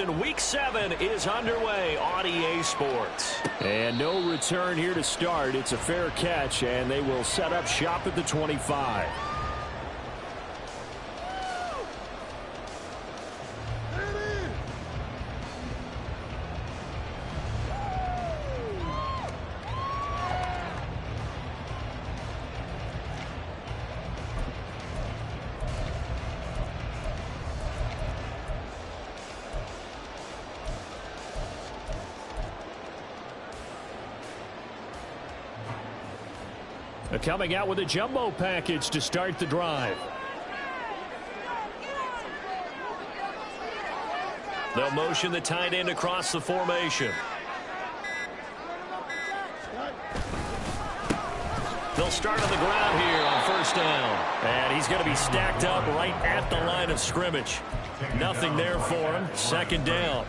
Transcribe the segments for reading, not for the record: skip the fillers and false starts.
And Week 7 is underway on EA Sports. And no return here to start. It's a fair catch, and they will set up shop at the 25. Coming out with a jumbo package to start the drive. They'll motion the tight end across the formation. They'll start on the ground here on first down. And he's going to be stacked up right at the line of scrimmage. Nothing there for him. Second down.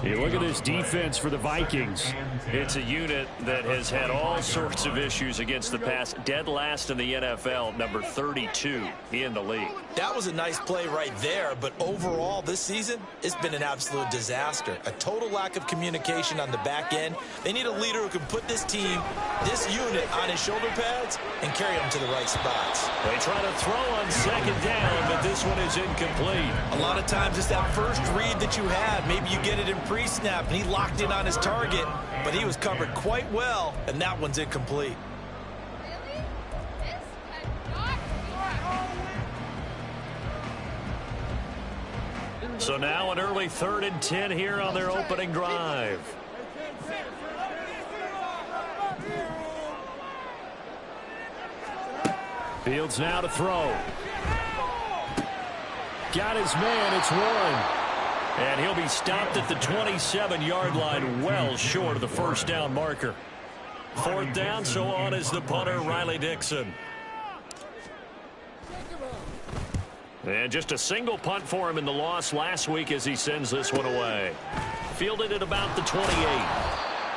Hey, look at this defense for the Vikings. It's a unit that has had all sorts of issues against the pass. Dead last in the NFL, number 32 in the league. That was a nice play right there, but overall this season, it's been an absolute disaster. A total lack of communication on the back end. They need a leader who can put this team, this unit, on his shoulder pads and carry them to the right spots. They try to throw on second down, but this one is incomplete. A lot of times it's that first read that you have. Maybe you get it in pre-snap, and he locked in on his target, but he was covered quite well, and that one's incomplete. So now an early 3rd and 10 here on their opening drive. Fields now to throw. Got his man. It's Warren. And he'll be stopped at the 27-yard line, well short of the first down marker. 4th down, so on is the punter, Riley Dixon. And just a single punt for him in the loss last week as he sends this one away. Fielded at about the 28.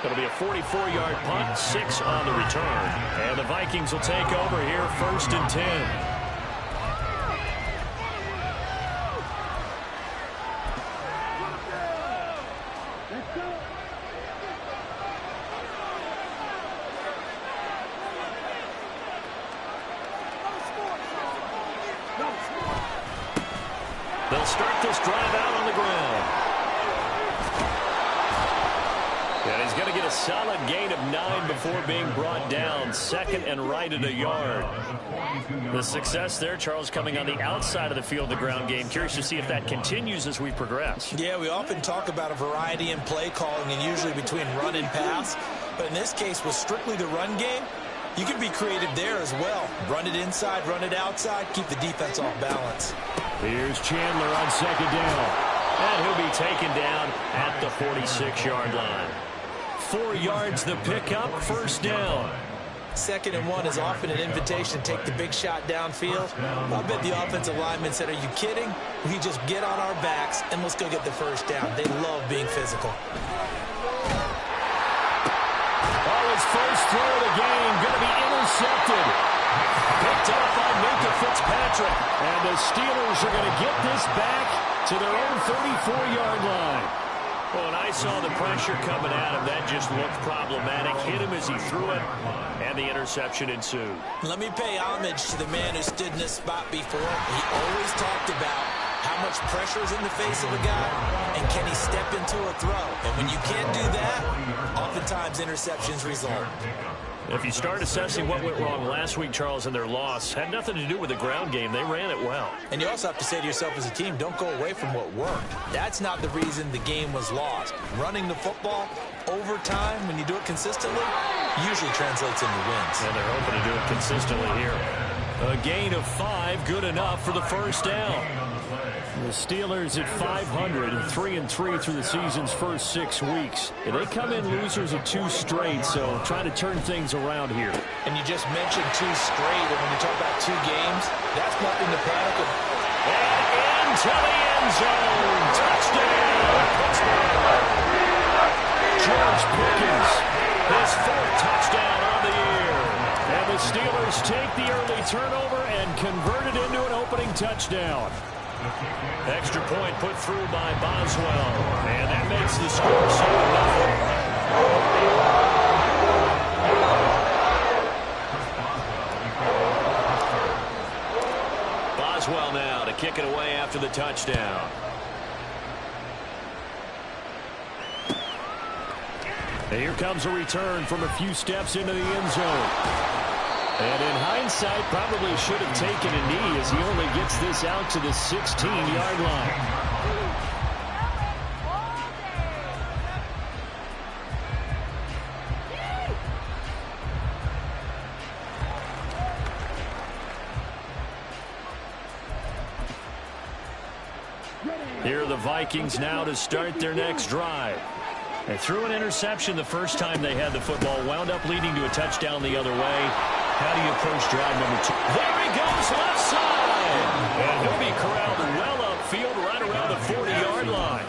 It'll be a 44-yard punt, 6 on the return. And the Vikings will take over here, 1st and 10. They'll start this drive out on the ground. And he's going to get a solid gain of 9 before being brought down. 2nd and right at a yard. The success there, Charles, coming on the outside of the field, the ground game. Curious to see if that continues as we progress. Yeah, we often talk about a variety in play calling and usually between run and pass. But in this case, with strictly the run game, you can be creative there as well. Run it inside, run it outside, keep the defense off balance. Here's Chandler on 2nd down. And he'll be taken down at the 46-yard line. 4 yards the pickup, 1st down. 2nd and 1 is often an invitation to take the big shot downfield. I bet the offensive lineman said, are you kidding? We just get on our backs and let's go get the 1st down. They love being physical. His first throw of the game going to be intercepted. Picked up by Minka Fitzpatrick. And the Steelers are going to get this back to their own 34-yard line. Well, when I saw the pressure coming at him, that just looked problematic. Hit him as he threw it, and the interception ensued. Let me pay homage to the man who stood in this spot before. He always talked about how much pressure is in the face of a guy, and can he step into a throw? And when you can't do that, oftentimes interceptions result. If you start assessing what went wrong last week, Charles, in their loss, had nothing to do with the ground game. They ran it well. And you also have to say to yourself as a team, don't go away from what worked. That's not the reason the game was lost. Running the football over time, when you do it consistently, usually translates into wins. And they're hoping to do it consistently here. A gain of 5, good enough for the 1st down. The Steelers at 500, 3-3 through the season's first 6 weeks. And they come in losers of 2 straight, so trying to turn things around here. And you just mentioned 2 straight, and when you talk about 2 games, that's nothing to panic about. And into the end zone. Touchdown, Pittsburgh. George Pickens, his 4th touchdown on the year. And the Steelers take the early turnover and convert it into an opening touchdown. Extra point put through by Boswell. the touchdown. Here comes a return from a few steps into the end zone. And in hindsight, probably should have taken a knee as he only gets this out to the 16-yard line. Here are the Vikings now to start their next drive. They threw an interception the first time they had the football, wound up leading to a touchdown the other way. How do you approach drive number 2? There he goes, left side! And he'll be corralled well upfield right around the 40-yard line.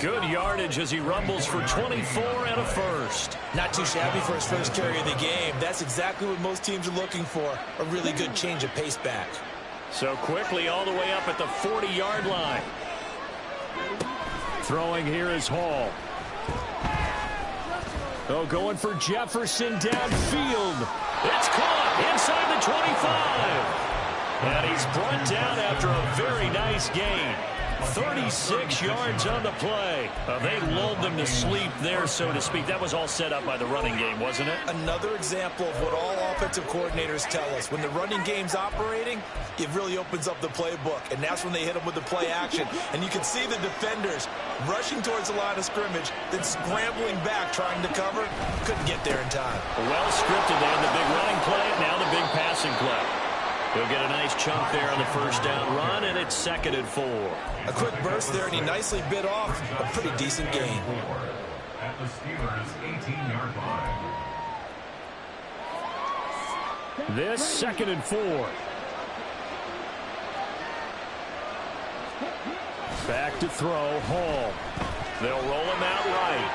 Good yardage as he rumbles for 24 and a first. Not too shabby for his first carry of the game. That's exactly what most teams are looking for, a really good change of pace back. So quickly all the way up at the 40-yard line. Throwing here is Hall. Oh, going for Jefferson downfield. It's caught inside the 25. And he's brought down after a very nice gain. 36 yards on the play. They lulled them to sleep there, so to speak. That was all set up by the running game, wasn't it? Another example of what all offensive coordinators tell us. When the running game's operating, it really opens up the playbook, and that's when they hit them with the play action. And you can see the defenders rushing towards the line of scrimmage, then scrambling back, trying to cover. Couldn't get there in time. Well scripted there. The big running play, now the big passing play. He'll get a nice chunk there on the first down run, and it's 2nd and 4. A quick burst there, and he nicely bit off a pretty decent gain. At the Steelers' 18-yard line. This 2nd and 4. Back to throw, Hall. They'll roll him out right.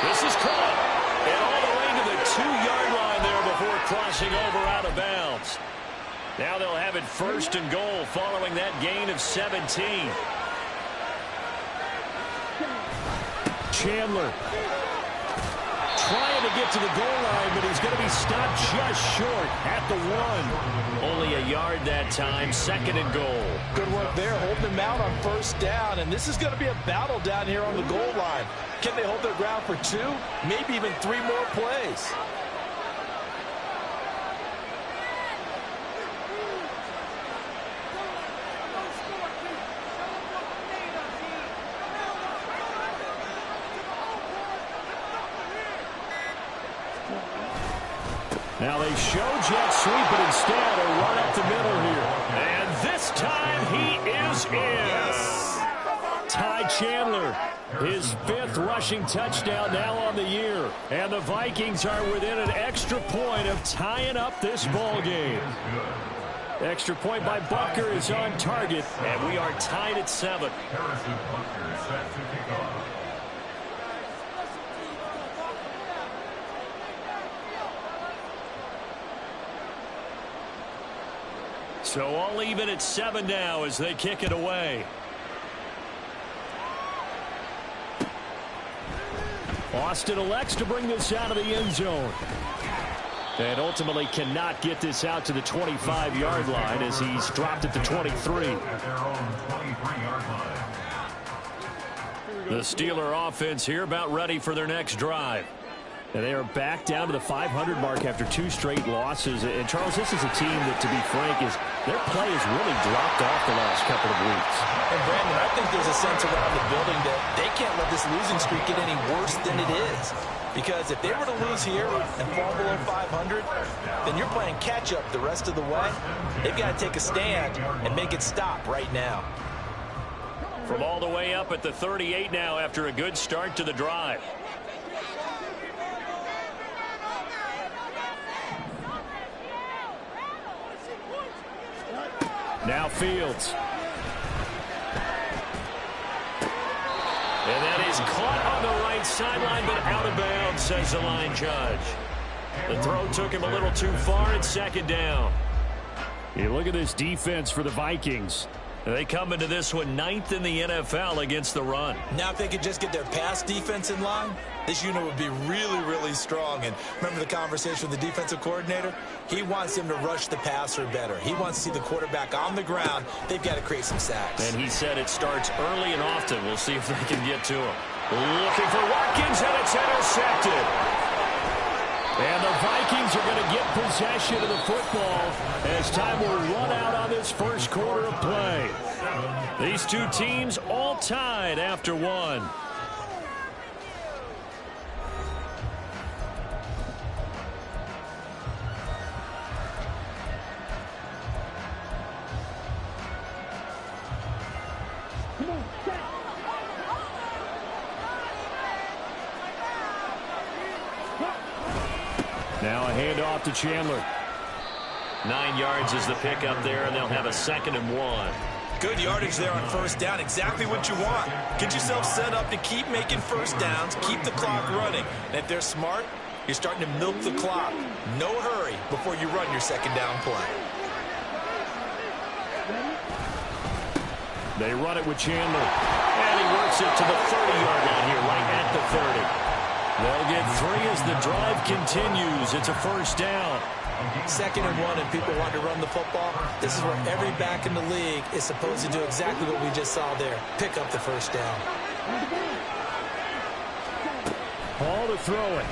This is caught. And all the way to the 2-yard line there before crossing over out of bounds. Now they'll have it 1st and goal following that gain of 17. Chandler trying to get to the goal line, but he's going to be stopped just short at the 1. Only a yard that time, 2nd and goal. Good work there, holding them out on first down, and this is going to be a battle down here on the goal line. Can they hold their ground for 2, maybe even 3 more plays? Now they show jet sweep, but instead a run up the middle here. And this time he is in. Yes. Ty Chandler, his 5th rushing touchdown now on the year. And the Vikings are within an extra point of tying up this ball game. Extra point by Butker is on target, and we are tied at 7. Harrison Butker set to kick off. So all even at 7 now as they kick it away. Austin elects to bring this out of the end zone. And ultimately cannot get this out to the 25-yard line as he's dropped at the 23. At their own 23-yard line. The Steeler offense here about ready for their next drive. And they are back down to the 500 mark after 2 straight losses. And, Charles, this is a team that, to be frank, their play has really dropped off the last couple of weeks. And, Brandon, I think there's a sense around the building that they can't let this losing streak get any worse than it is. Because if they were to lose here and fall below 500, then you're playing catch-up the rest of the way. They've got to take a stand and make it stop right now. From all the way up at the 38 now after a good start to the drive. Now Fields. And that is caught on the right sideline, but out of bounds, says the line judge. The throw took him a little too far at 2nd down. You look at this defense for the Vikings. They come into this one 9th in the NFL against the run. Now if they could just get their pass defense in line, this unit would be really, really strong. And remember the conversation with the defensive coordinator? He wants them to rush the passer better. He wants to see the quarterback on the ground. They've got to create some sacks. And he said it starts early and often. We'll see if they can get to him. Looking for Watkins, and it's intercepted. And the Vikings are going to get possession of the football as time will run out on this first quarter of play. These two teams all tied after one. Now a handoff to Chandler. 9 yards is the pickup there, and they'll have a 2nd and 1. Good yardage there on first down. Exactly what you want. Get yourself set up to keep making first downs, keep the clock running. And if they're smart, you're starting to milk the clock. No hurry before you run your 2nd down play. They run it with Chandler. And he works it to the 30-yard line here, right at the 30. They'll get 3 as the drive continues. It's a first down. 2nd and 1, and people want to run the football. This is where every back in the league is supposed to do exactly what we just saw there. Pick up the first down. Ball to throw it.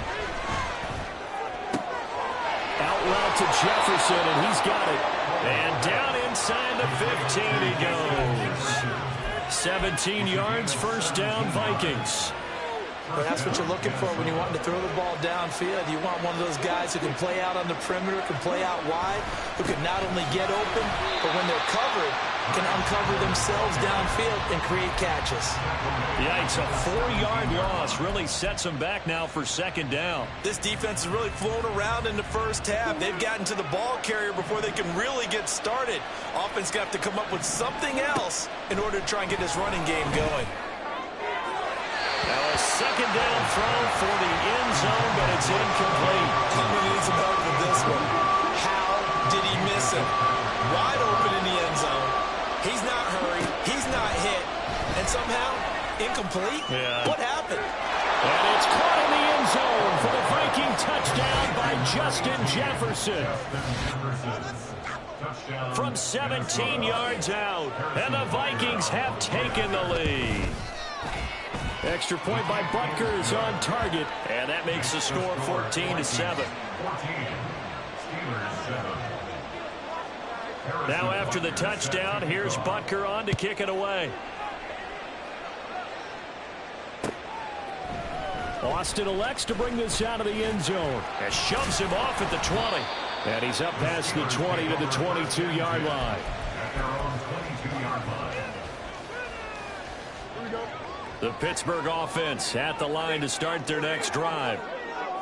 Out route to Jefferson, and he's got it. And down inside the 15 he goes. 17 yards, first down, Vikings. But that's what you're looking for when you want to throw the ball downfield. You want one of those guys who can play out on the perimeter, can play out wide, who can not only get open, but when they're covered, can uncover themselves downfield and create catches. Yikes, a 4-yard loss really sets them back now for 2nd down. This defense has really flown around in the first half. They've gotten to the ball carrier before they can really get started. Offense got to come up with something else in order to try and get this running game going. Now a 2nd down throw for the end zone, but it's incomplete. I'm going to need some help with this one. How did he miss him? Wide open in the end zone. He's not hurried. He's not hit. And somehow, incomplete? Yeah. What happened? And it's caught in the end zone for the Viking touchdown by Justin Jefferson. From 17 yards out, and the Vikings have taken the lead. Extra point by Butker is on target, And that makes the score 14-7. now after the touchdown, here's Butker on to kick it away. Austin elects to bring this out of the end zone and shoves him off at the 20. And he's up past the 20 to the 22-yard line. The Pittsburgh offense at the line to start their next drive.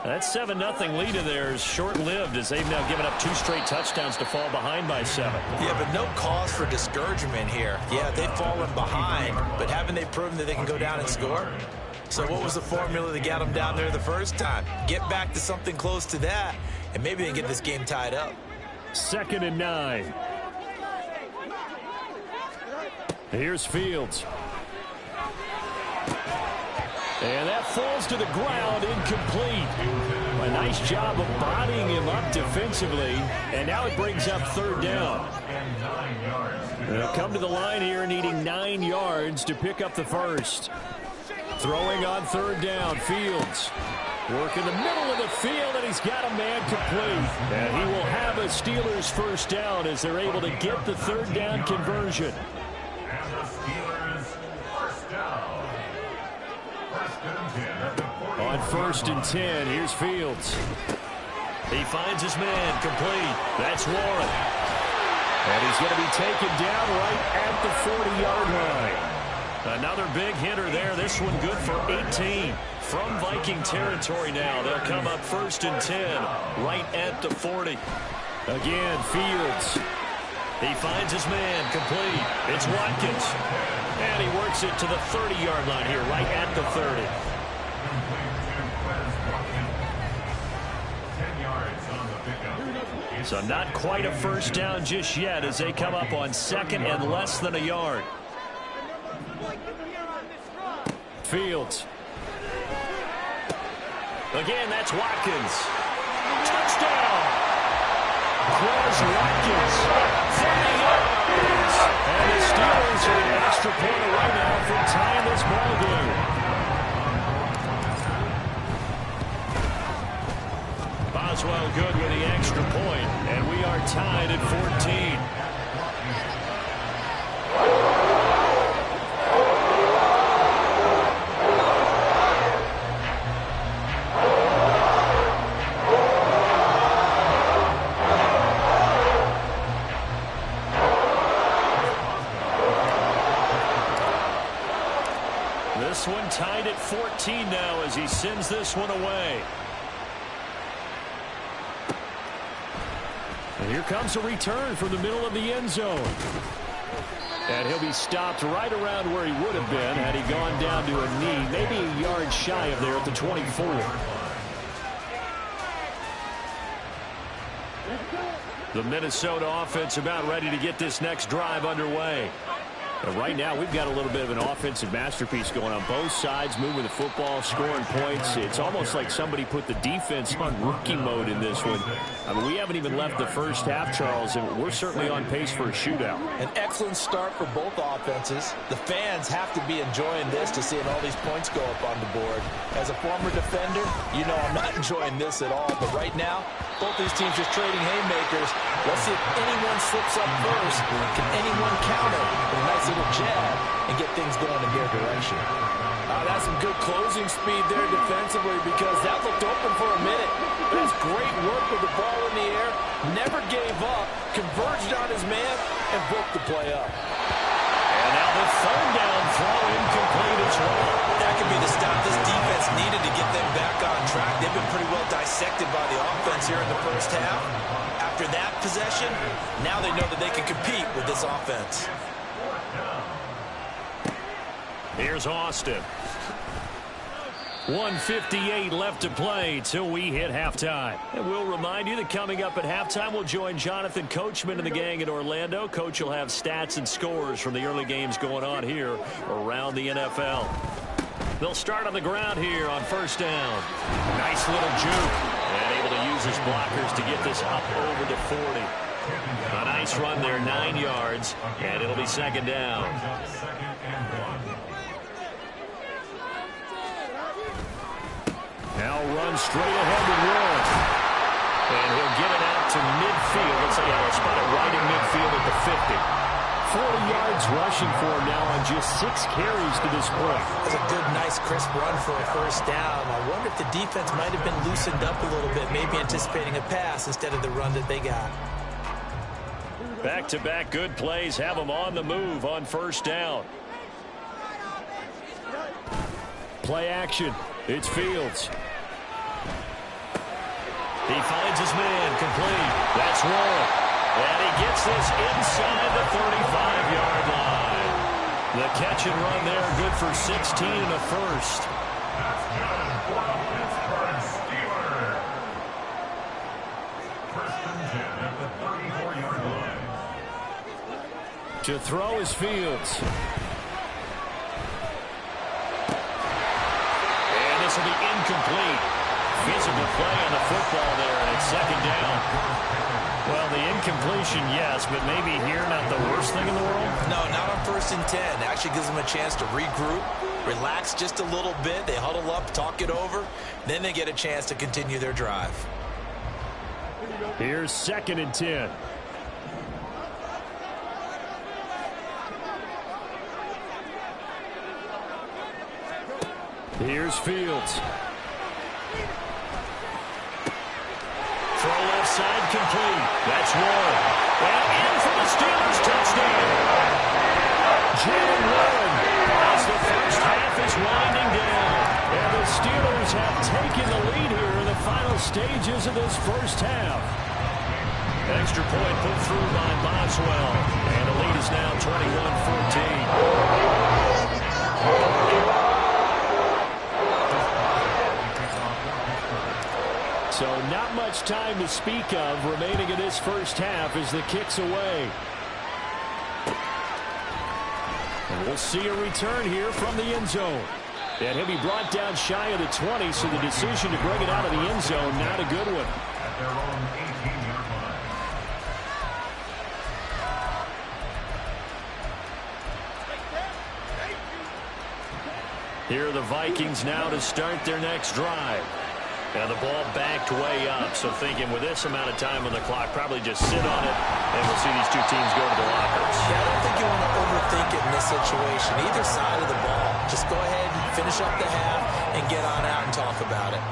That 7-0 lead of theirs short-lived as they've now given up 2 straight touchdowns to fall behind by 7. Yeah, but no cause for discouragement here. Yeah, they've fallen behind, but haven't they proven that they can go down and score? So what was the formula that got them down there the first time? Get back to something close to that, and maybe they can get this game tied up. 2nd and 9. Here's Fields. And that falls to the ground, incomplete. A nice job of bodying him up defensively. And now it brings up 3rd down. They'll come to the line here needing 9 yards to pick up the first. Throwing on 3rd down, Fields. Work in the middle of the field, and he's got a man complete. And he will have a Steelers first down as they're able to get the 3rd down conversion. And the Steelers first down. On 1st and 10, here's Fields. He finds his man complete. That's Warren. And he's going to be taken down right at the 40-yard line. Another big hitter there. This one good for 18. From Viking territory now. They'll come up 1st and 10 right at the 40. Again, Fields. He finds his man complete. It's Watkins. And he works it to the 30-yard line here right at the 30. 10 yards on the pickup. So not quite a first down just yet as they come up on second and less than a yard. Fields. Again, that's Watkins. Touchdown! Quez Watkins. 30 yards. And the Steelers are an extra point away now from tying this ball game. Boswell good with the extra point, and we are tied at 14. This one tied at 14 now as he sends this one away. And here comes a return from the middle of the end zone. And he'll be stopped right around where he would have been had he gone down to a knee, maybe a yard shy of there at the 24. The Minnesota offense about ready to get this next drive underway. And right now, we've got a little bit of an offensive masterpiece going on both sides, moving the football, scoring points. It's almost like somebody put the defense on rookie mode in this one. I mean, we haven't even left the first half, Charles, and we're certainly on pace for a shootout. An excellent start for both offenses. The fans have to be enjoying this to seeing all these points go up on the board. As a former defender, you know I'm not enjoying this at all. But right now, both these teams just trading haymakers. Let's see if anyone slips up first. Can anyone counter with a nice little jab and get things going in their direction? That's some good closing speed there defensively because that looked open for a minute. That's great work with the ball in the air. Never gave up. Converged on his man and broke the play up. And now the third down throw incomplete as well. That could be the stop this defense needed to get them back on track. They've been pretty well dissected by the offense here in the first half. After that possession, now they know that they can compete with this offense. Here's Austin. 1:58 left to play till we hit halftime. And we'll remind you that coming up at halftime, we'll join Jonathan Coachman and the gang in Orlando. Coach will have stats and scores from the early games going on here around the NFL. They'll start on the ground here on first down. Nice little juke. And able to use his blockers to get this up over to 40. A nice run there, 9 yards, and it'll be second down. Now run straight ahead with Warren. And he'll get it out to midfield. Looks like he'll spot it right in midfield at the 50. 40 yards rushing for him now on just 6 carries to this point. That's a good, nice, crisp run for a first down. I wonder if the defense might have been loosened up a little bit, maybe anticipating a pass instead of the run that they got. Back-to-back good plays have them on the move on first down. Play action. It's Fields. He finds his man, complete. That's Warren. And he gets this inside the 35-yard line. The catch and run there, good for 16 and a first. To throw is Fields. And this will be incomplete. Physical play on the football there, and it's second down. Well, the incompletion, yes, but maybe here not the worst thing in the world? No, not on 1st and 10. Actually gives them a chance to regroup, relax just a little bit. They huddle up, talk it over. Then they get a chance to continue their drive. Here's 2nd and 10. Here's Fields. Throw left side complete. That's Warren. And in for the Steelers touchdown. Jalen Warren as the first half is winding down. And the Steelers have taken the lead here in the final stages of this first half. Extra point put through by Boswell. And the lead is now 21-14. So not much much time to speak of remaining in this first half as the kick's away. And we'll see a return here from the end zone. And he'll be brought down shy of the 20, so the decision to bring it out of the end zone, not a good one. At their own 18-yard line. Here are the Vikings now to start their next drive. And the ball backed way up, so thinking with this amount of time on the clock, probably just sit on it, and we'll see these two teams go to the lockers. Yeah, I don't think you want to overthink it in this situation. Either side of the ball. Just go ahead and finish up the half and get on out and talk about it.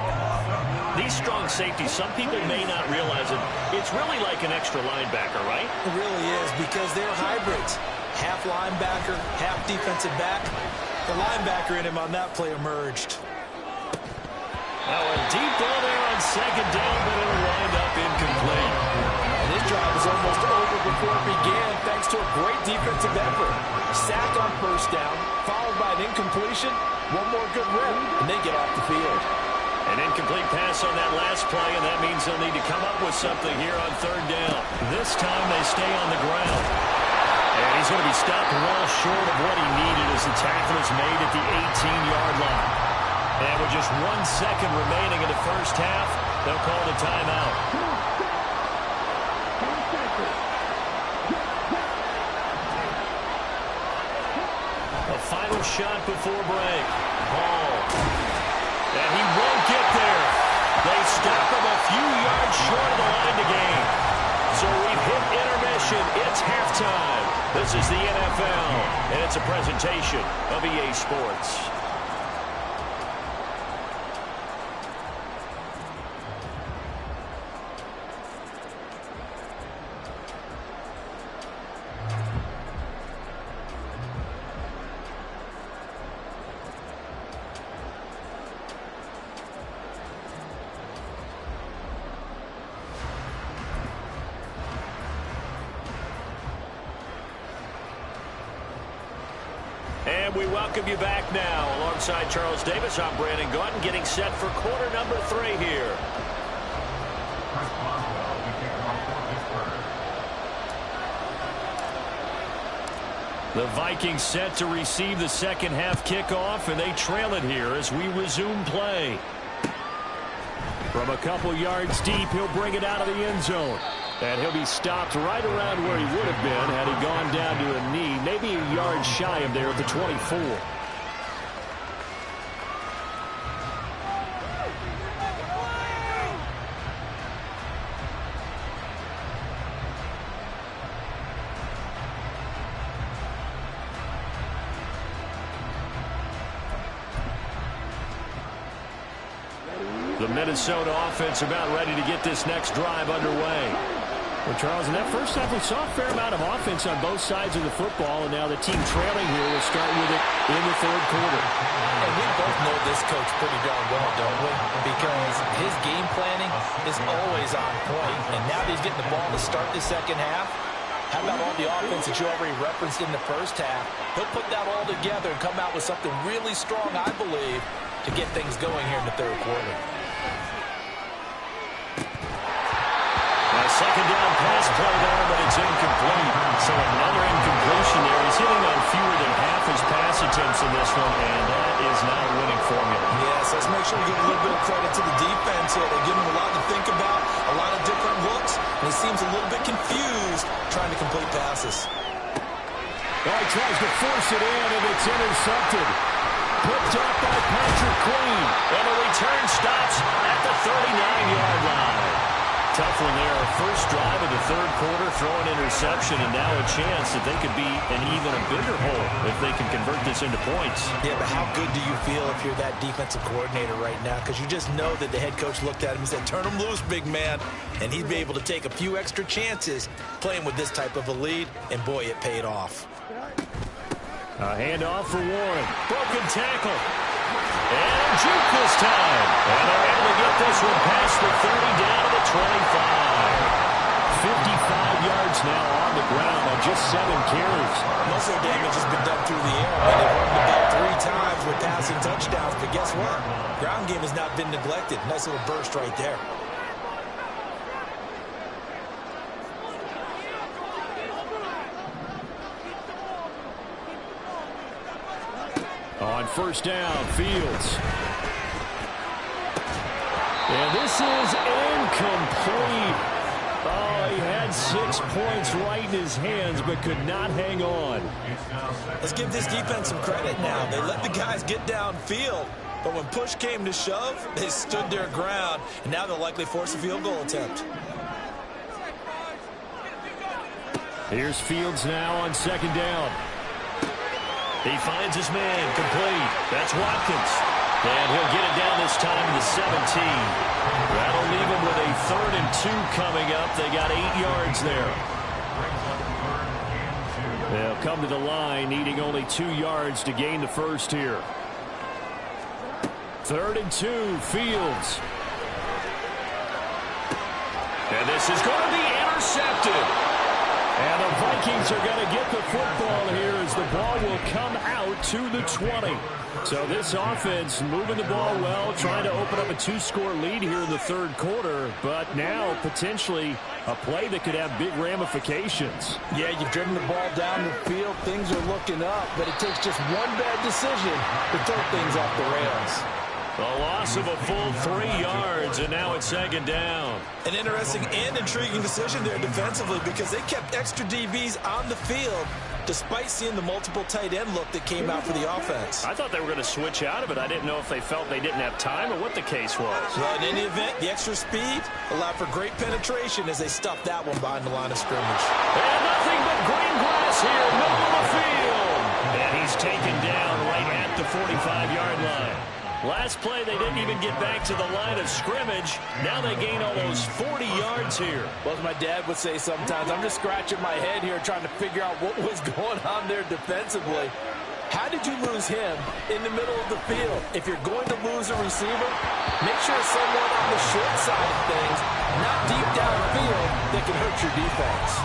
These strong safeties, some people may not realize it. It's really like an extra linebacker, right? It really is, because they're hybrids. Half linebacker, half defensive back. The linebacker in him on that play emerged. Now a deep ball there on second down, but it'll wind up incomplete. And his drive was almost over before it began, thanks to a great defensive effort. Sack on first down, followed by an incompletion, one more good rip, and they get off the field. An incomplete pass on that last play, and that means they'll need to come up with something here on third down. This time they stay on the ground. And he's going to be stopped well short of what he needed as the tackle is made at the 18-yard line. And with just 1 second remaining in the first half, they'll call the timeout. A final shot before break. Ball. And he won't get there. They stop him a few yards short of the line to gain. So we've hit intermission. It's halftime. This is the NFL, and it's a presentation of EA Sports. And we welcome you back now. Alongside Charles Davis, I'm Brandon Gaudin, getting set for quarter number 3 here. Chris Boswell, the kicker for Pittsburgh. The Vikings set to receive the second half kickoff, and they trail it here as we resume play. From a couple yards deep, he'll bring it out of the end zone. And he'll be stopped right around where he would have been had he gone down to a knee, maybe a yard shy of there at the 24. The Minnesota offense about ready to get this next drive underway. Well, Charles, in that first half, we saw a fair amount of offense on both sides of the football, and now the team trailing here will start with it in the third quarter. And we both know this coach pretty darn well, don't we? Because his game planning is always on point, and now that he's getting the ball to start the second half, how about all the offense that you already referenced in the first half? He'll put that all together and come out with something really strong, I believe, to get things going here in the third quarter. Second down pass play there, but it's incomplete. So another incompletion there. He's hitting on fewer than half his pass attempts in this one, and that is not a winning formula. Yes, let's make sure we give a little bit of credit to the defense here. They give him a lot to think about, a lot of different looks, and he seems a little bit confused trying to complete passes. Oh, he tries to force it in, and it's intercepted. Picked up by Patrick Queen. And the return stops at the 39-yard line. Tough one there. First drive of the third quarter, throw an interception, and now a chance that they could be in even a bigger hole if they can convert this into points. Yeah, but how good do you feel if you're that defensive coordinator right now? Because you just know that the head coach looked at him and said, turn him loose, big man. And he'd be able to take a few extra chances playing with this type of a lead, and boy, it paid off. A handoff for Warren. Broken tackle. And juke this time. And they're able to get this one past the 30 down to the 25. 55 yards now on the ground on just 7 carries. Most of the damage has been done through the air. I mean, they've run the ball 3 times with passing touchdowns, but guess what? Ground game has not been neglected. Nice little burst right there. On first down, Fields. And this is incomplete. Oh, he had 6 points right in his hands, but could not hang on. Let's give this defense some credit now. They let the guys get downfield, but when push came to shove, they stood their ground, and now they'll likely force a field goal attempt. Here's Fields now on second down. He finds his man, complete. That's Watkins. And he'll get it down this time to the 17. That'll leave him with a 3rd and 2 coming up. They got 8 yards there. They'll come to the line, needing only 2 yards to gain the first here. 3rd and 2, Fields. And this is going to be intercepted. And the Vikings are going to get the football here as the ball will come out to the 20. So this offense moving the ball well, trying to open up a 2-score lead here in the 3rd quarter. But now potentially a play that could have big ramifications. Yeah, you've driven the ball down the field. Things are looking up, but it takes just one bad decision to throw things off the rails. A loss of a full 3 yards, and now it's 2nd down. An interesting and intriguing decision there defensively because they kept extra DBs on the field despite seeing the multiple tight end look that came out for the offense. I thought they were going to switch out of it. I didn't know if they felt they didn't have time or what the case was. Well, in any event, the extra speed allowed for great penetration as they stuffed that one behind the line of scrimmage. And nothing but green grass here, middle of the field. And he's taken down right at the 45-yard line. Last play, they didn't even get back to the line of scrimmage. Now they gain almost 40 yards here. Well, as my dad would say sometimes, I'm just scratching my head here trying to figure out what was going on there defensively. How did you lose him in the middle of the field? If you're going to lose a receiver, make sure it's someone on the short side of things, not deep downfield, that can hurt your defense.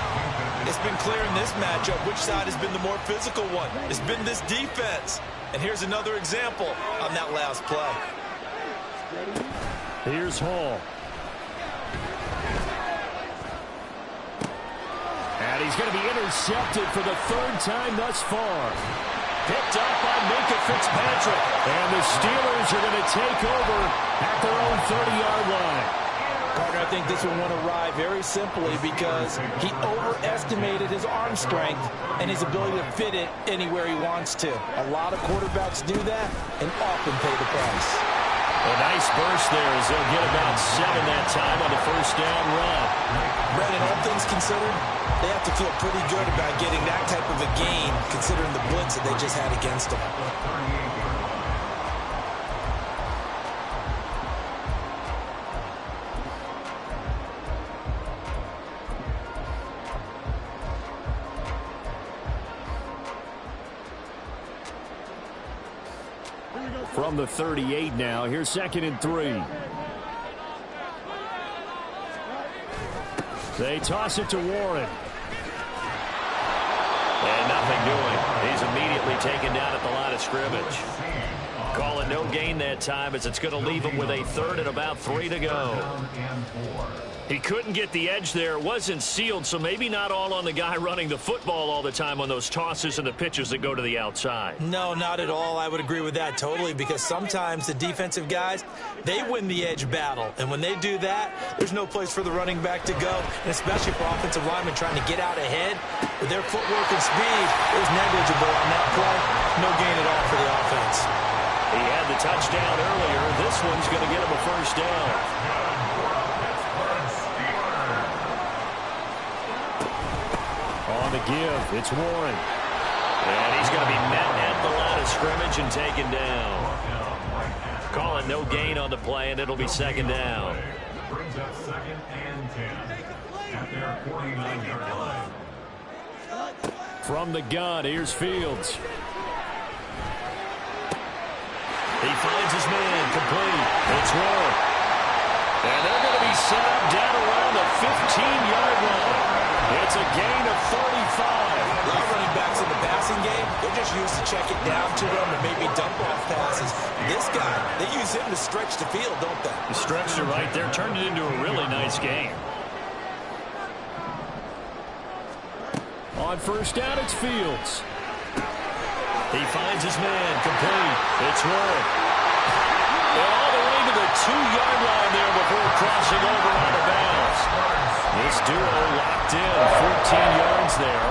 It's been clear in this matchup which side has been the more physical one. It's been this defense. And here's another example on that last play. Here's Hall. And he's going to be intercepted for the 3rd time thus far. Picked up by Minkah Fitzpatrick. And the Steelers are going to take over at their own 30-yard line. Carter, I think this one won't arrive very simply because he overestimated his arm strength and his ability to fit it anywhere he wants to. A lot of quarterbacks do that and often pay the price. A nice burst there as they'll get about 7 that time on the 1st down run. Brandon, all things considered, they have to feel pretty good about getting that type of a gain considering the blitz that they just had against them. From the 38 now, here's 2nd and 3. They toss it to Warren. And nothing doing. He's immediately taken down at the line of scrimmage. Call it no gain that time as it's going to leave him with a 3rd and about 3 to go. He couldn't get the edge there. It wasn't sealed, so maybe not all on the guy running the football all the time on those tosses and the pitches that go to the outside. No, not at all. I would agree with that totally because sometimes the defensive guys, they win the edge battle. And when they do that, there's no place for the running back to go, and especially for offensive linemen trying to get out ahead. With their footwork and speed, it was negligible on that play. No gain at all for the offense. He had the touchdown earlier. This one's going to get him a 1st down. On the give, it's Warren. And he's going to be met at the line of scrimmage and taken down. Call it no gain on the play, and it'll be 2nd down. Brings up 2nd and 10 at their 49-yard line. From the gun, here's Fields. He finds his man, complete. It's Warren. And they're going to be set up down around the 15-yard line. It's a gain of 35. A lot of running backs in the passing game, they're just used to check it down to them and maybe dump off passes. This guy, they use him to stretch the field, don't they? He stretched it right there, turned it into a really nice game. On 1st down, it's Fields. He finds his man, complete. It's Warren. All the way to the 2-yard line there before crossing over out of bounds. This duo locked in, 14 yards there,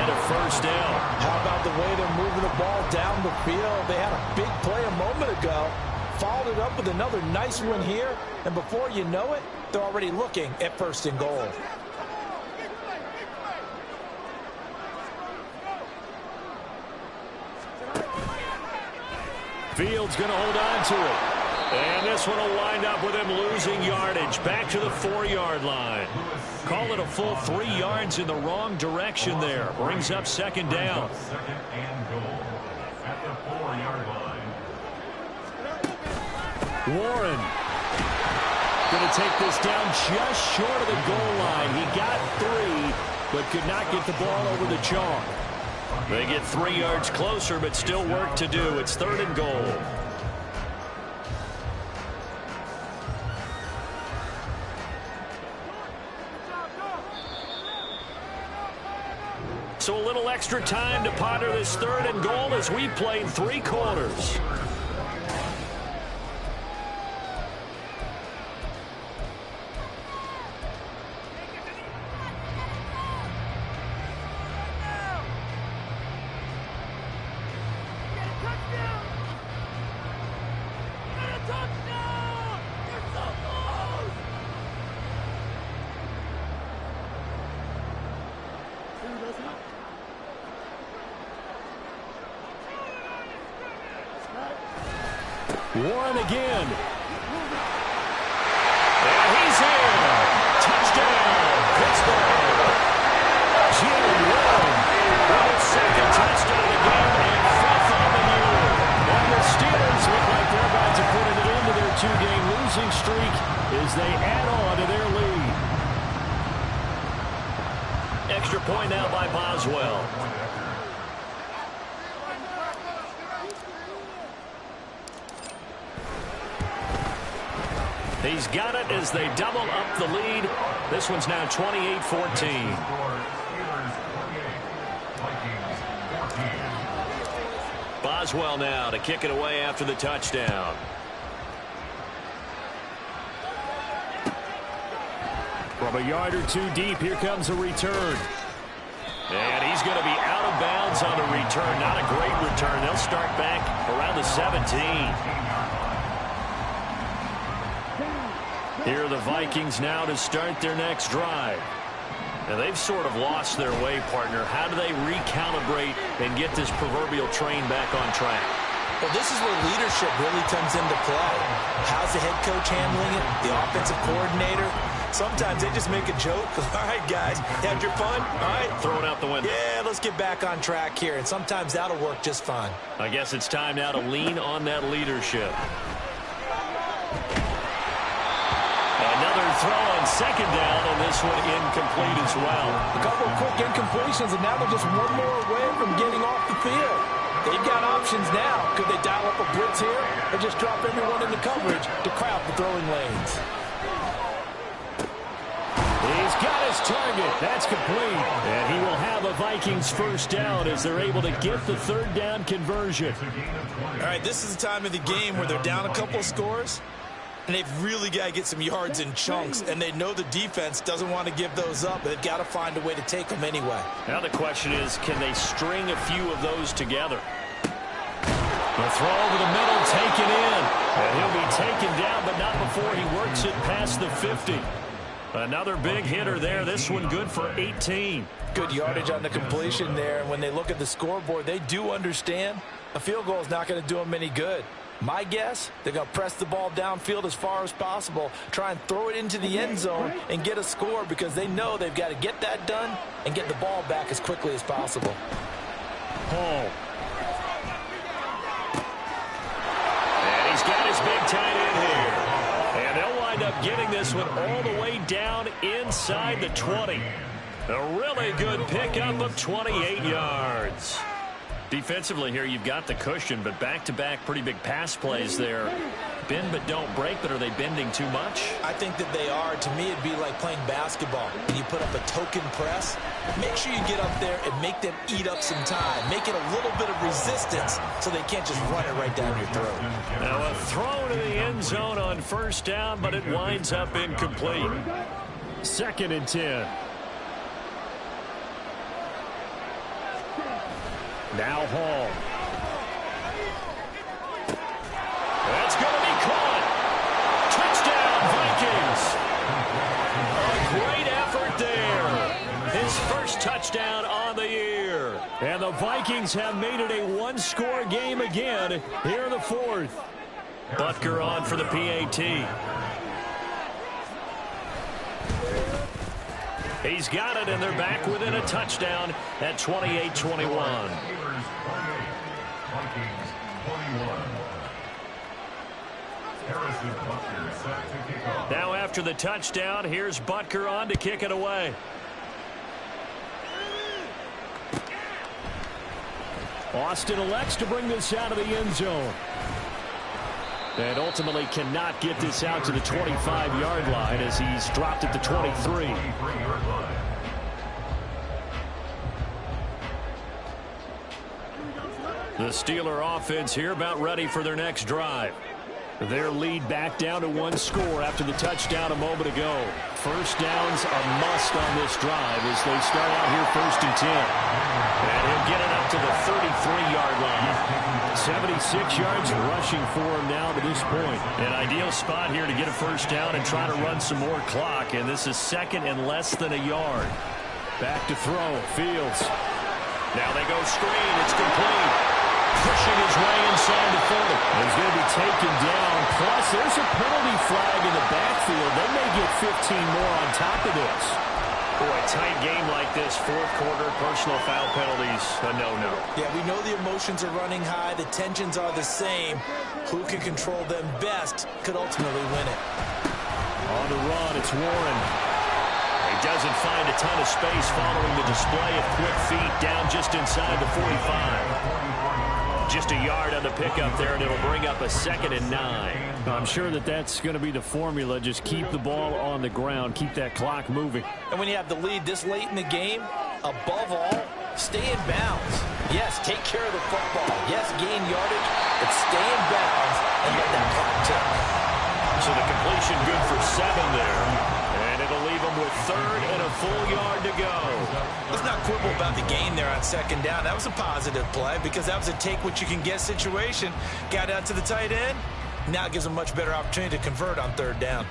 and a first down. How about the way they're moving the ball down the field? They had a big play a moment ago, followed it up with another nice one here, and before you know it, they're already looking at first and goal. Fields going to hold on to it. And this one will wind up with him losing yardage. Back to the 4-yard line. Call it a full 3 yards in the wrong direction there. Brings up second down. Second and goal at the 4-yard line. Warren going to take this down just short of the goal line. He got 3, but could not get the ball over the chalk. They get 3 yards closer, but still work to do. It's third and goal. So a little extra time to ponder this third and goal as we played 3 quarters. Warren again. And he's in. Touchdown, Pittsburgh. Jalen Warren with his second touchdown of the game and 5th on the year. And the Steelers look like they're about to put an end to their 2-game losing streak as they add on to their lead. Extra point now by Boswell. He's got it as they double up the lead. This one's now 28-14. Boswell now to kick it away after the touchdown. From a yard or 2 deep, here comes a return. And he's going to be out of bounds on the return. Not a great return. They'll start back around the 17. Here are the Vikings now to start their next drive. Now they've sort of lost their way, partner. How do they recalibrate and get this proverbial train back on track? Well, this is where leadership really comes into play. How's the head coach handling it? The offensive coordinator? Sometimes they just make a joke. All right, guys, had your fun? All right. Throw it out the window. Yeah, let's get back on track here. And sometimes that'll work just fine. I guess it's time now to lean on that leadership. Another throw on second down, and this one incomplete as well. A couple of quick incompletions, and now they're just one more away from getting off the field. They've got options now. Could they dial up a blitz here or just drop everyone into coverage to crowd the throwing lanes? He's got his target. That's complete. And he will have a Vikings first down as they're able to get the third down conversion. All right, this is the time of the game where they're down a couple of scores, and they've really got to get some yards in chunks, and they know the defense doesn't want to give those up, but they've got to find a way to take them anyway. Now the question is, can they string a few of those together? The throw over the middle, taken in. And he'll be taken down, but not before he works it past the 50. Another big hitter there. This one good for 18. Good yardage on the completion there. And when they look at the scoreboard, they do understand a field goal is not going to do them any good. My guess, they're going to press the ball downfield as far as possible, try and throw it into the end zone and get a score because they know they've got to get that done and get the ball back as quickly as possible. Hall. And he's got his big tight end here. And they'll wind up getting this one all the way down inside the 20. A really good pickup of 28 yards. Defensively here, you've got the cushion, but back-to-back pretty big pass plays there. Bend but don't break, but are they bending too much? I think that they are. To me, it'd be like playing basketball. You put up a token press. Make sure you get up there and make them eat up some time. Make it a little bit of resistance so they can't just run it right down your throat. Now a throw to the end zone on first down, but it winds up incomplete. 2nd and 10. Now Hall. That's going to be caught. Touchdown, Vikings. A great effort there. His first touchdown on the year. And the Vikings have made it a one-score game again here in the 4th. Butker on for the PAT. He's got it, and they're back within a touchdown at 28-21. Now after the touchdown, here's Butker on to kick it away. Austin elects to bring this out of the end zone. And ultimately cannot get this out to the 25-yard line as he's dropped at the 23. The Steeler offense here about ready for their next drive. Their lead back down to one score after the touchdown a moment ago. First downs a must on this drive as they start out here 1st and 10. And he'll get it up to the 33-yard line. 76 yards rushing for him now to this point. An ideal spot here to get a first down and try to run some more clock. And this is 2nd and less than a yard. Back to throw. Fields. Now they go screen. It's complete. Pushing his way inside the 40. He's going to be taken down. Plus, there's a penalty flag in the backfield. They may get 15 more on top of this. Boy, a tight game like this, 4th quarter, personal foul penalties, a no-no. Yeah, we know the emotions are running high. The tensions are the same. Who can control them best could ultimately win it. On the run, it's Warren. He doesn't find a ton of space following the display of quick feet down just inside the 45. Just a yard on the pickup there, and it'll bring up a 2nd and 9. I'm sure that that's going to be the formula. Just keep the ball on the ground. Keep that clock moving. And when you have the lead this late in the game, above all, stay in bounds. Yes, take care of the football. Yes, gain yardage, but stay in bounds and let that clock tick. So the completion good for 7 there. And it'll leave them with 3rd and a full yard to go. Let's not quibble about the gain there on 2nd down. That was a positive play because that was a take-what-you-can-get situation. Got out to the tight end. Now it gives them a much better opportunity to convert on 3rd down.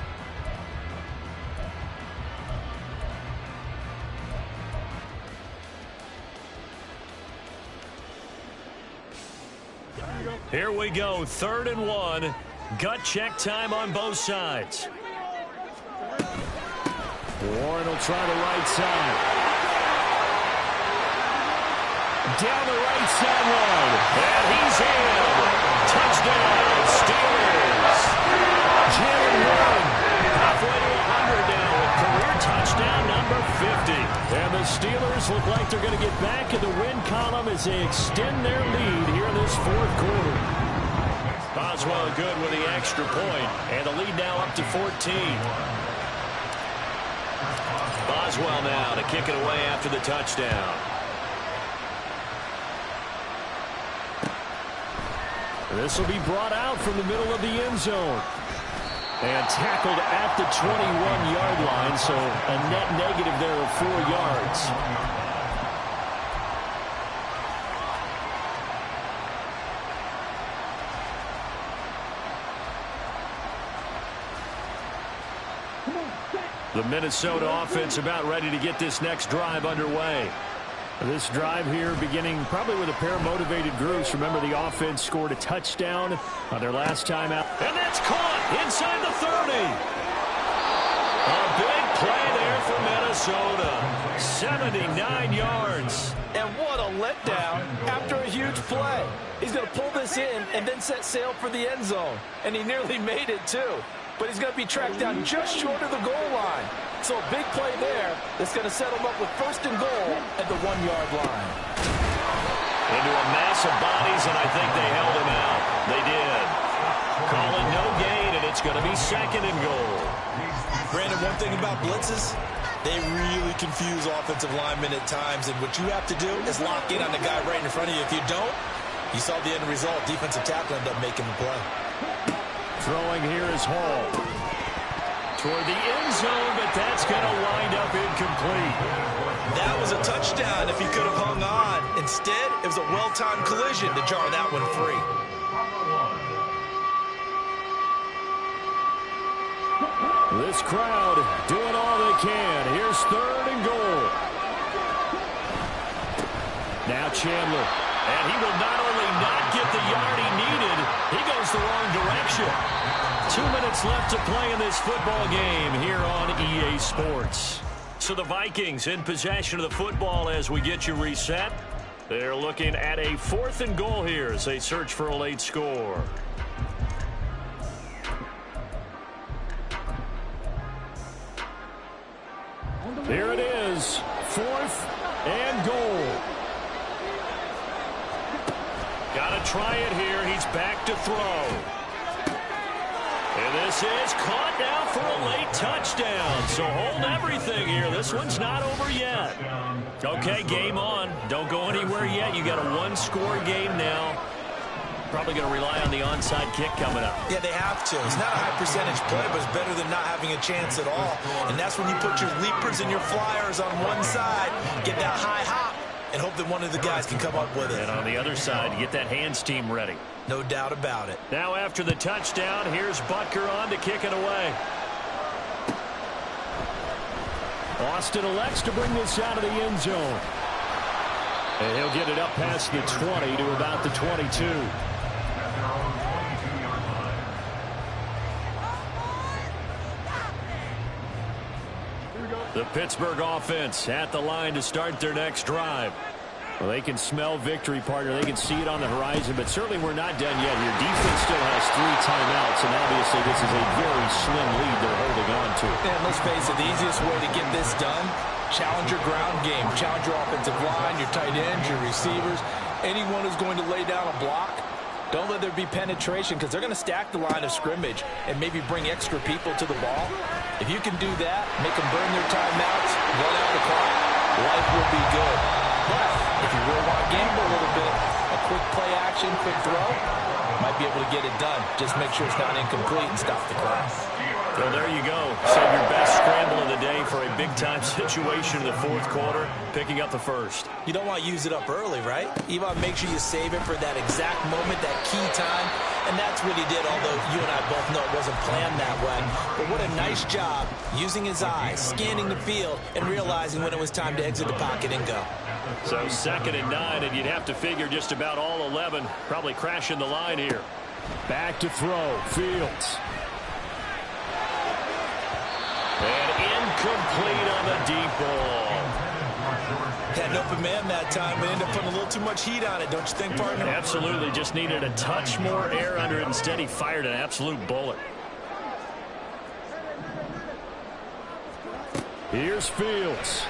Here we go, 3rd and 1. Gut check time on both sides. Warren will try the right side. Down the right sideline. And he's in. Touchdown, Steelers. Jalen Warren. Halfway to 100 now with career touchdown number 50. And the Steelers look like they're going to get back in the win column as they extend their lead here in this 4th quarter. Boswell good with the extra point. And the lead now up to 14. Boswell now to kick it away after the touchdown. This will be brought out from the middle of the end zone. And tackled at the 21-yard line, so a net negative there of 4 yards. The Minnesota offense about ready to get this next drive underway. This drive here beginning probably with a pair of motivated groups. Remember, the offense scored a touchdown on their last time out. And that's caught inside the 30. A big play there for Minnesota. 79 yards. And what a letdown after a huge play. He's going to pull this in and then set sail for the end zone. And he nearly made it, too. But he's going to be tracked down just short of the goal line. So a big play there that's going to set him up with 1st and goal at the 1-yard line. Into a mass of bodies, and I think they held him out. They did. Call it no gain, and it's going to be 2nd and goal. Brandon, one thing about blitzes, they really confuse offensive linemen at times, and what you have to do is lock in on the guy right in front of you. If you don't, you saw the end result. Defensive tackle ended up making the play. Throwing here is Hall. Toward the end zone, but that's going to wind up incomplete. That was a touchdown if he could have hung on. Instead, it was a well-timed collision to jar that one free. This crowd doing all they can. Here's 3rd and goal. Now Chandler. And he will not only not get the yard he needed, he goes the wrong direction. 2 minutes left to play in this football game here on EA Sports. So the Vikings in possession of the football as we get you reset. They're looking at a 4th and goal here as they search for a late score. Here it is, 4th and goal. Got to try it here. He's back to throw. And this is caught now for a late touchdown. So hold everything here. This one's not over yet. Okay, game on. Don't go anywhere yet. You got a 1-score game now. Probably going to rely on the onside kick coming up. Yeah, they have to. It's not a high-percentage play, but it's better than not having a chance at all. And that's when you put your leapers and your flyers on one side, get that high hop, and hope that one of the guys can come up with it. And on the other side, you get that hands team ready. No doubt about it. Now after the touchdown, here's Butker on to kick it away. Austin elects to bring this out of the end zone. And he'll get it up past the 20 to about the 22. The Pittsburgh offense at the line to start their next drive. Well, they can smell victory, partner. They can see it on the horizon, but certainly we're not done yet here. Defense still has 3 timeouts, and obviously this is a very slim lead they're holding on to. And let's face it, the easiest way to get this done, challenge your ground game. Challenge your offensive line, your tight ends, your receivers. Anyone who's going to lay down a block, don't let there be penetration because they're going to stack the line of scrimmage and maybe bring extra people to the ball. If you can do that, make them burn their timeouts, run out the clock, life will be good. But if you really want to gamble a little bit, a quick play action, quick throw, might be able to get it done. Just make sure it's not incomplete and stop the clock. Well, there you go. Save your best scramble of the day for a big-time situation in the 4th quarter, picking up the 1st. You don't want to use it up early, right? You want to make sure you save it for that exact moment, that key time. And that's what he did, although you and I both know it wasn't planned that way. But what a nice job using his eyes, scanning the field, and realizing when it was time to exit the pocket and go. So 2nd and 9, and you'd have to figure just about all 11 probably crashing the line here. Back to throw, Fields. And incomplete on the deep ball. Had an open man that time, but ended up putting a little too much heat on it, don't you think, partner? Absolutely. Just needed a touch more air under it. Instead, he fired an absolute bullet. Here's Fields.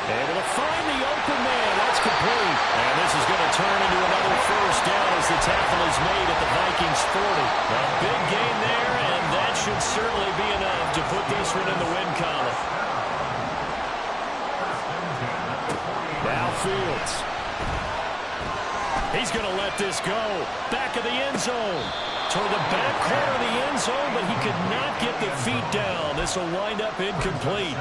Able to find the open man. That's complete. And this is going to turn into another 1st down as the tackle is made at the Vikings 40. A big gain there, and that should certainly be enough to put this one in the win column. Now Fields. He's going to let this go. Back of the end zone. Toward the back corner of the end zone, but he could not get the feet down. This will wind up incomplete.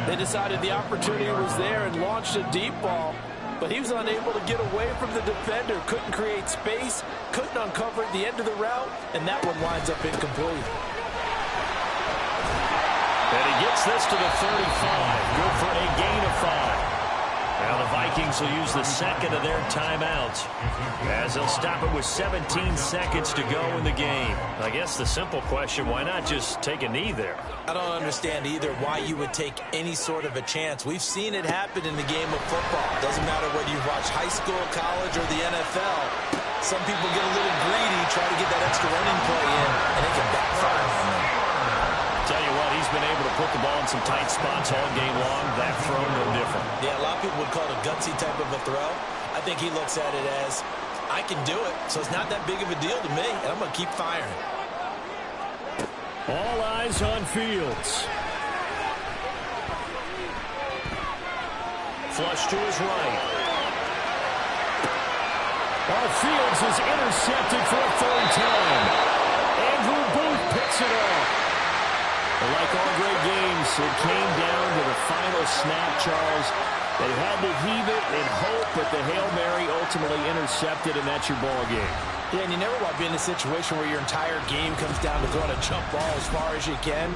They decided the opportunity was there and launched a deep ball, but he was unable to get away from the defender, couldn't create space, couldn't uncover the end of the route, and that one winds up incomplete. And he gets this to the 35. Good for a gain of 5. Now the Vikings will use the 2nd of their timeouts as they'll stop it with 17 seconds to go in the game. I guess the simple question, why not just take a knee there? I don't understand either why you would take any sort of a chance. We've seen it happen in the game of football. Doesn't matter whether you watch high school, college, or the NFL. Some people get a little greedy, try to get that extra running play in, and it can backfire on them. Tell you what, he's been able to put the ball in some tight spots all game long. That throw, no different. Yeah, a lot of people would call it a gutsy type of a throw. I think he looks at it as, I can do it, so it's not that big of a deal to me, and I'm going to keep firing. All eyes on Fields. Flush to his right. Fields is intercepted for a third time. Andrew Booth picks it off. Like all great games, it came down to the final snap, Charles. They had to heave it and hope, but the Hail Mary ultimately intercepted, and that's your ball game. Yeah, and you never want to be in a situation where your entire game comes down to throwing a jump ball as far as you can.